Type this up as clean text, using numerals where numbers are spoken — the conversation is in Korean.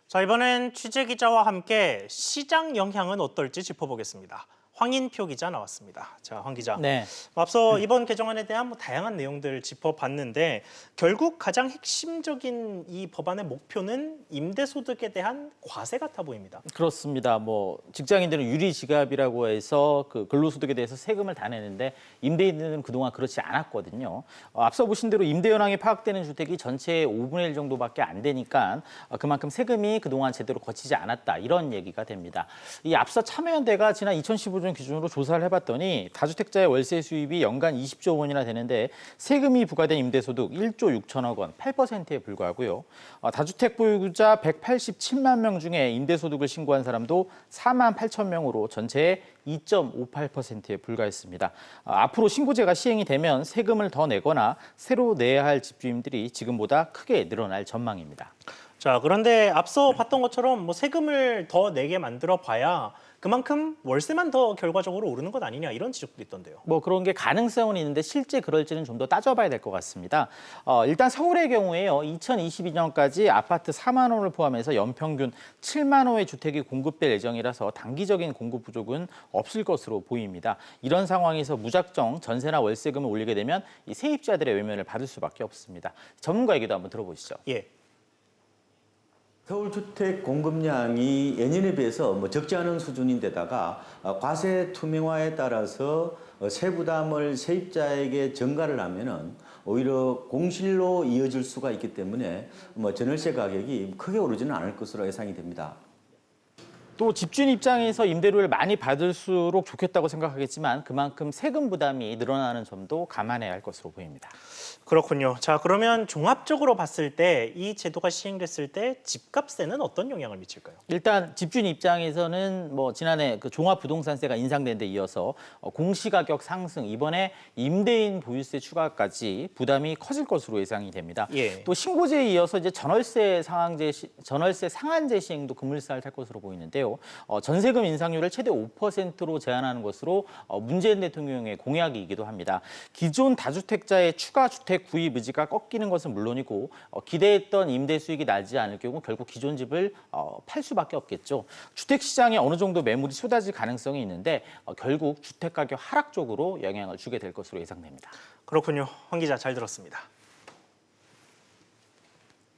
자, 이번엔 취재 기자와 함께 시장 영향은 어떨지 짚어보겠습니다. 황인표 기자 나왔습니다. 자, 황 기자. 네. 앞서 이번 개정안에 대한 다양한 내용들 짚어봤는데 결국 가장 핵심적인 이 법안의 목표는 임대소득에 대한 과세 같아 보입니다. 그렇습니다. 직장인들은 유리지갑이라고 해서 그 근로소득에 대해서 세금을 다 내는데 임대인들은 그동안 그렇지 않았거든요. 앞서 보신 대로 임대 현황이 파악되는 주택이 전체의 5분의 1 정도밖에 안 되니까 그만큼 세금이 그동안 제대로 거치지 않았다 이런 얘기가 됩니다. 이 앞서 참여연대가 지난 2015년 기준으로 조사를 해봤더니 다주택자의 월세 수입이 연간 20조 원이나 되는데 세금이 부과된 임대소득 1조 6천억 원, 8%에 불과하고요. 다주택 보유자 187만 명 중에 임대소득을 신고한 사람도 4만 8천 명으로 전체의 2.58%에 불과했습니다. 앞으로 신고제가 시행이 되면 세금을 더 내거나 새로 내야 할 집주인들이 지금보다 크게 늘어날 전망입니다. 자, 그런데 앞서 봤던 것처럼 세금을 더 내게 만들어 봐야 그만큼 월세만 더 결과적으로 오르는 것 아니냐 이런 지적도 있던데요. 그런 게 가능성은 있는데 실제 그럴지는 좀 더 따져봐야 될 것 같습니다. 일단 서울의 경우에요. 2022년까지 아파트 4만 호를 포함해서 연평균 7만 호의 주택이 공급될 예정이라서 단기적인 공급 부족은 없을 것으로 보입니다. 이런 상황에서 무작정 전세나 월세금을 올리게 되면 이 세입자들의 외면을 받을 수밖에 없습니다. 전문가 얘기도 한번 들어보시죠. 예. 서울 주택 공급량이 예년에 비해서 적지 않은 수준인데다가 과세 투명화에 따라서 세부담을 세입자에게 전가를 하면은 오히려 공실로 이어질 수가 있기 때문에 전월세 가격이 크게 오르지는 않을 것으로 예상이 됩니다. 또 집주인 입장에서 임대료를 많이 받을수록 좋겠다고 생각하겠지만 그만큼 세금 부담이 늘어나는 점도 감안해야 할 것으로 보입니다. 그렇군요. 자, 그러면 종합적으로 봤을 때 이 제도가 시행됐을 때 집값에는 어떤 영향을 미칠까요? 일단 집주인 입장에서는 지난해 그 종합부동산세가 인상된 데 이어서 공시가격 상승, 이번에 임대인 보유세 추가까지 부담이 커질 것으로 예상이 됩니다. 예. 또 신고제에 이어서 이제 전월세 상한제 시행도 급물살 탈 것으로 보이는데요. 전세금 인상률을 최대 5%로 제한하는 것으로 문재인 대통령의 공약이기도 합니다. 기존 다주택자의 추가 주택 구입 의지가 꺾이는 것은 물론이고 기대했던 임대 수익이 나지 않을 경우 결국 기존 집을 팔 수밖에 없겠죠. 주택 시장에 어느 정도 매물이 쏟아질 가능성이 있는데 결국 주택 가격 하락 쪽으로 영향을 주게 될 것으로 예상됩니다. 그렇군요. 황 기자 잘 들었습니다.